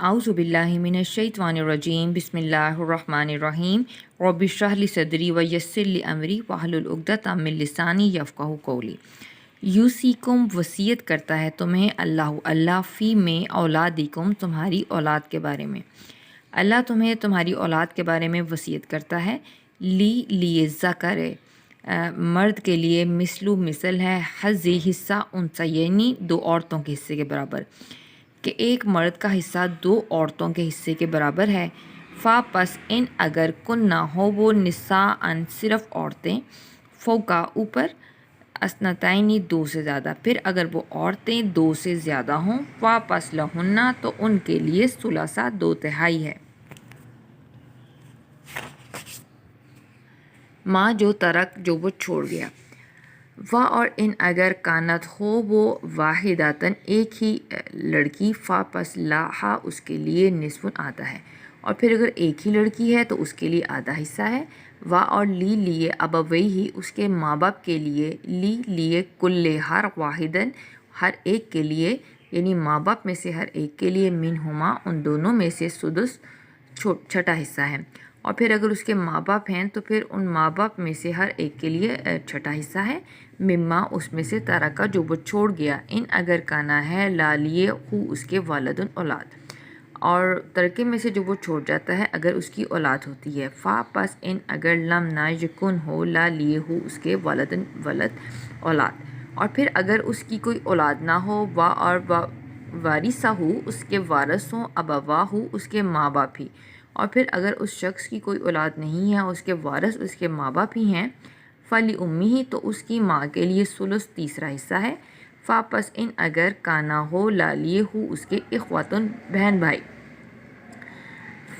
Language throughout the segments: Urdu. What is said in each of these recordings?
اعوذ باللہ من الشیطان الرجیم بسم اللہ الرحمن الرحیم رب اشرح لی صدری ویسر لی امری واحلل عقدۃ من لسانی یفقہوا قولی۔ یوصیکم وصیت کرتا ہے تمہیں اللہ فی میں اولادکم تمہاری اولاد کے بارے میں۔ اللہ تمہیں تمہاری اولاد کے بارے میں وصیت کرتا ہے۔ لیے ذکر مرد کے لیے مثل ہے حظ حصہ انثیین دو عورتوں کے حصے کے برابر، کہ ایک مرد کا حصہ دو عورتوں کے حصے کے برابر ہے۔ پس ان اگر کن نہ ہو وہ نساءً صرف عورتیں، فوقا اوپر، اثنتین دو سے زیادہ، پھر اگر وہ عورتیں دو سے زیادہ ہوں، پس لہن تو ان کے لیے ثلث دو تہائی ہے، ماں جو ترک جو وہ چھوڑ گیا۔ اور ان اگر کانت ہو وہ واحداتن ایک ہی لڑکی، پس لہا اس کے لیے نصف آدھا ہے، اور پھر اگر ایک ہی لڑکی ہے تو اس کے لیے آدھا حصہ ہے۔ اور لیے ابویہ اس کے ماں باپ کے لیے، لیے کل ہر واحدن ہر ایک کے لیے، یعنی ماں باپ میں سے ہر ایک کے لیے، منہما ان دونوں میں سے سدس چھٹا حصہ ہے، اور پھر اگر اس کے ماں باپ ہیں تو پھر ان ماں باپ میں سے ہر ایک کے لیے چھٹا حصہ ہے، مما اس میں سے ترکہ جو وہ چھوڑ گیا، ان اگر کانا ہے لا لیے ہو اس کے والدن اولاد، اور ترکے میں سے جو وہ چھوڑ جاتا ہے اگر اس کی اولاد ہوتی ہے۔ پس ان اگر لم نہ یکن ہو لا لیے ہو اس کے والدن ولد اولاد، اور پھر اگر اس کی کوئی اولاد نہ ہو، اور وارثہ ہو اس کے وارث ہوں، ابوا ہو اس کے ماں باپ ہی، اور پھر اگر اس شخص کی کوئی اولاد نہیں ہے، اس کے وارث اس کے ماں باپ ہی ہیں، فلی امی تو اس کی ماں کے لیے ثلث تیسرا حصہ ہے۔ پس ان اگر کانا ہو لا لیے ہو اس کے اخواتن بہن بھائی،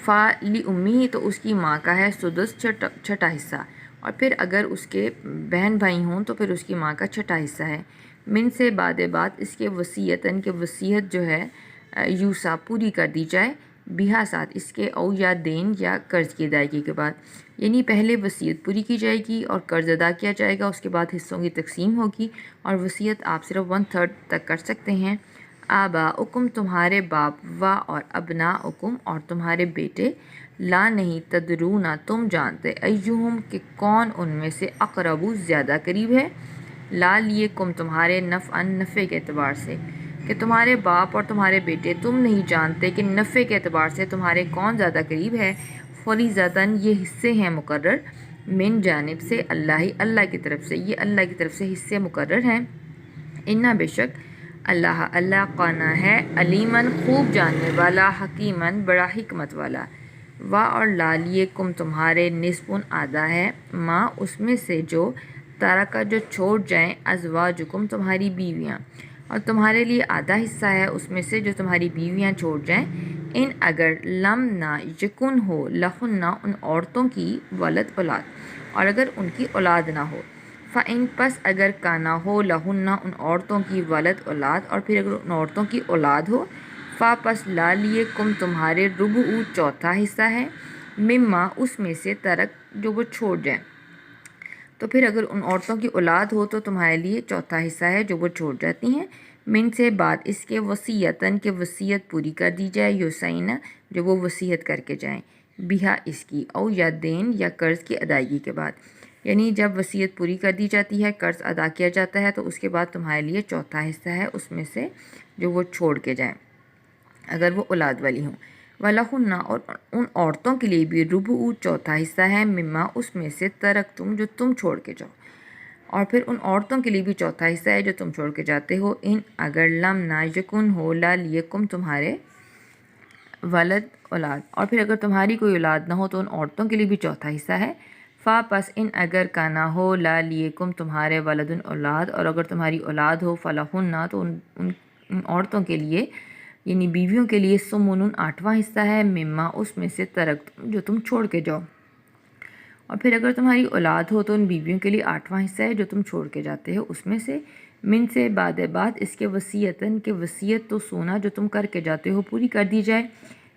فلی امی تو اس کی ماں کا ہے سدس چھٹا حصہ، اور پھر اگر اس کے بہن بھائی ہوں تو پھر اس کی ماں کا چھٹا حصہ ہے۔ من سے بعد اس کے وصیتاً کہ وصیت جو ہے یوسا پوری کر دی جائے، بیہا ساتھ اس کے، او یا دین یا قرض کی ادائیگی کے بعد، یعنی پہلے وصیت پوری کی جائے گی اور قرض ادا کیا جائے گا، اس کے بعد حصوں کی تقسیم ہوگی، اور وصیت آپ صرف 1/3 تک کر سکتے ہیں۔ آباؤکم تمہارے باپ، اور ابناؤکم اور تمہارے بیٹے، لا نہیں تدرونا تم جانتے، ایہم کہ کون ان میں سے اقربو زیادہ قریب ہے، لا لیے کم تمہارے نفعاً نفع کے اعتبار سے، کہ تمہارے باپ اور تمہارے بیٹے تم نہیں جانتے کہ نفع کے اعتبار سے تمہارے کون زیادہ قریب ہے۔ فریضۃً یہ حصے ہیں مقرر، من جانب سے اللہ کی طرف سے، یہ اللہ کی طرف سے حصے مقرر ہیں۔ انا بے شک اللہ قانا ہے، علیماً خوب جاننے والا، حکیماً بڑا حکمت والا۔ اور لا لیے کم تمہارے نصف آدھا ہے، ماں اس میں سے جو ترکہ جو چھوڑ جائیں، ازواجکم تمہاری بیویاں، اور تمہارے لیے آدھا حصہ ہے اس میں سے جو تمہاری بیویاں چھوڑ جائیں، ان اگر لم نہ یکن ہو لہن ان عورتوں کی ولد اولاد، اور اگر ان کی اولاد نہ ہو، فإن پس اگر کانا ہو لہن ان عورتوں کی ولد اولاد، اور پھر اگر ان عورتوں کی اولاد ہو، پس لا لیے کم تمہارے ربع چوتھا حصہ ہے، مما اس میں سے ترک جو وہ چھوڑ جائیں، تو پھر اگر ان عورتوں کی اولاد ہو تو تمہارے لیے چوتھا حصہ ہے جو وہ چھوڑ جاتی ہیں، من سے بعد اس کے وصیتاً کہ وصیت پوری کر دی جائے، یوسین جو وہ وصیت کر کے جائیں، بیہا اس کی، او یا دین یا قرض کی ادائیگی کے بعد، یعنی جب وصیت پوری کر دی جاتی ہے، قرض ادا کیا جاتا ہے، تو اس کے بعد تمہارے لیے چوتھا حصہ ہے اس میں سے جو وہ چھوڑ کے جائیں اگر وہ اولاد والی ہوں۔ وَلَہُنَّ اور ان عورتوں کے لیے بھی ربع چوتھا حصہ ہے، مما اس میں سے ترک تم جو تم چھوڑ کے جاؤ، اور پھر ان عورتوں کے لیے بھی چوتھا حصہ ہے جو تم چھوڑ کے جاتے ہو، ان اگر لم نہ یکن ہو لا لیکم تمہارے ولد اولاد، اور پھر اگر تمہاری کوئی اولاد نہ ہو تو ان عورتوں کے لیے بھی چوتھا حصہ ہے۔ پس ان اگر کانا ہو لا لیکم تمہارے ولد اولاد، اور اگر تمہاری اولاد ہو، فلہن تو ان عورتوں کے لیے یعنی بیویوں کے لیے ثمن آٹھواں حصہ ہے، مما اس میں سے ترک جو تم چھوڑ کے جاؤ، اور پھر اگر تمہاری اولاد ہو تو ان بیویوں کے لیے آٹھواں حصہ ہے جو تم چھوڑ کے جاتے ہو اس میں سے، من سے بعد اس کے وصیتاً کہ وصیت تو سونا جو تم کر کے جاتے ہو پوری کر دی جائے،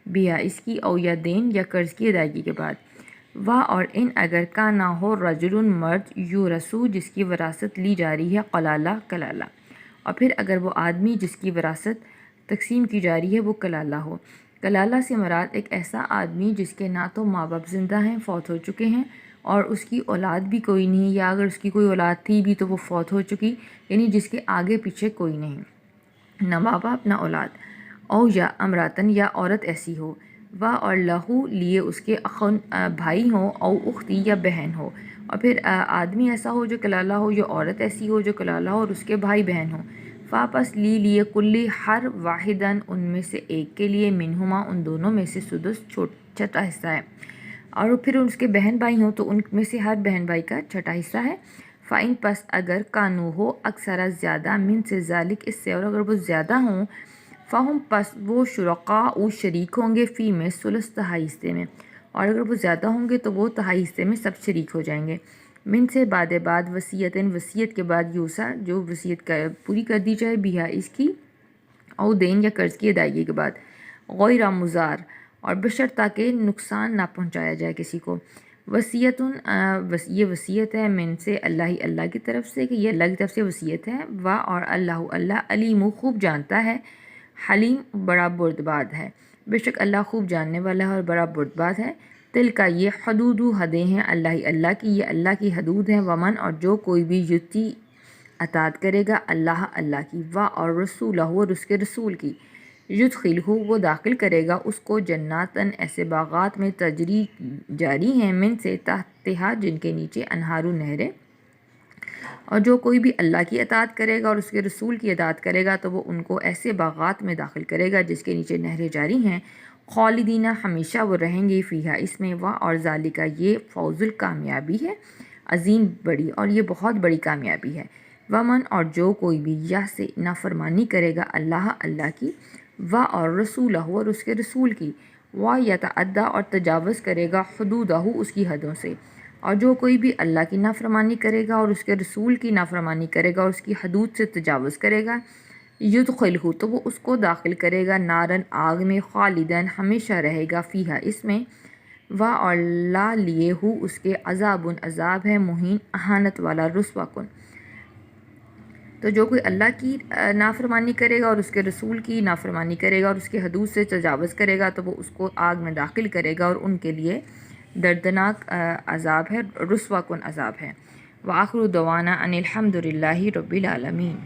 بیہا اس کی، او یا دین یا قرض کی ادائیگی کے بعد۔ اور ان اگر کا نہ ہو رجل مرد، یورثو جس کی وراثت لی جا رہی ہے، کلالہ، اور پھر اگر وہ آدمی جس کی وراثت تقسیم کی جا رہی ہے وہ کلالہ ہو، کلالہ سے مراد ایک ایسا آدمی جس کے نہ تو ماں باپ زندہ ہیں، فوت ہو چکے ہیں، اور اس کی اولاد بھی کوئی نہیں، یا اگر اس کی کوئی اولاد تھی بھی تو وہ فوت ہو چکی، یعنی جس کے آگے پیچھے کوئی نہیں، نہ ماں باپ نہ اولاد۔ او یا امراتن، یا عورت ایسی ہو، و اور لہو لیے اس کے اخن بھائی ہوں، او اختی یا بہن ہو، اور پھر آدمی ایسا ہو جو کلالہ ہو، یا عورت ایسی ہو جو کلالہ ہو اور اس کے بھائی بہن ہوں۔ فاپس لیے کلی ہر واحدن ان میں سے ایک کے لیے منہما ان دونوں میں سے سدس چھٹا حصہ ہے، اور پھر اس کے بہن بھائی ہوں تو ان میں سے ہر بہن بھائی کا چھٹا حصہ ہے۔ فائن پس اگر کانو ہو اکثر زیادہ من سے ذالک اس سے، اور اگر وہ زیادہ ہوں، فہم پس وہ شرکاء شریک ہوں گے فی میں ثلث تہائی حصے میں، اور اگر وہ زیادہ ہوں گے تو وہ تہائی حصے میں سب شریک ہو جائیں گے۔ من سے بعد وصیتن، وصیت کے بعد یوسا جو وصیت پوری کر دی جائے، بیہا اس کی، او دین یا قرض کی ادائیگی کے بعد، غیر مضار اور بشرط تاکہ نقصان نہ پہنچایا جائے کسی کو۔ وصیتن یہ وصیت ہے، من سے اللہ کی طرف سے، کہ یہ اللہ کی طرف سے وصیت ہے، و اور اللہ علیم خوب جانتا ہے، حلیم بڑا بردبار ہے، بے شک اللہ خوب جاننے والا ہے اور بڑا بردبار ہے۔ تل کا یہ حدود حدیں ہیں اللہ کی، یہ اللہ کی حدود ہیں۔ ومن اور جو کوئی بھی یتی اطاعت کرے گا اللہ کی، و اور رسولہ اور اس کے رسول کی، یدخلہ وہ داخل کرے گا اس کو جناتن ایسے باغات میں تجری جاری ہیں، من سے تحتہا جن کے نیچے انہار نہریں۔ اور جو کوئی بھی اللہ کی اطاعت کرے گا اور اس کے رسول کی اطاعت کرے گا تو وہ ان کو ایسے باغات میں داخل کرے گا جس کے نیچے نہریں جاری ہیں، خالدینہ ہمیشہ وہ رہیں گے، فیہا اس میں، و اور ذالک یہ فوز الکامیابی ہے، عظیم بڑی، اور یہ بہت بڑی کامیابی ہے۔ ومن اور جو کوئی بھی یا سے نافرمانی کرے گا اللہ کی، و اور رسولہ اور اس کے رسول کی، و یتعدی اور تجاوز کرے گا حدودہ اس کی حدوں سے، اور جو کوئی بھی اللہ کی نافرمانی کرے گا اور اس کے رسول کی نافرمانی کرے گا اور اس کی حدود سے تجاوز کرے گا، یدخلہ تو وہ اس کو داخل کرے گا نارن آگ میں، خالدن ہمیشہ رہے گا، فیہا اس میں، و اور لا لیے ہو اس کے عذاب ہے، مہین اہانت والا، رسوا کن۔ تو جو کوئی اللہ کی نافرمانی کرے گا اور اس کے رسول کی نافرمانی کرے گا اور اس کے حدود سے تجاوز کرے گا تو وہ اس کو آگ میں داخل کرے گا، اور ان کے لیے دردناک عذاب ہے، رسوا کن عذاب ہے۔ وآخر دعوانا ان الحمد للہ رب العالمین۔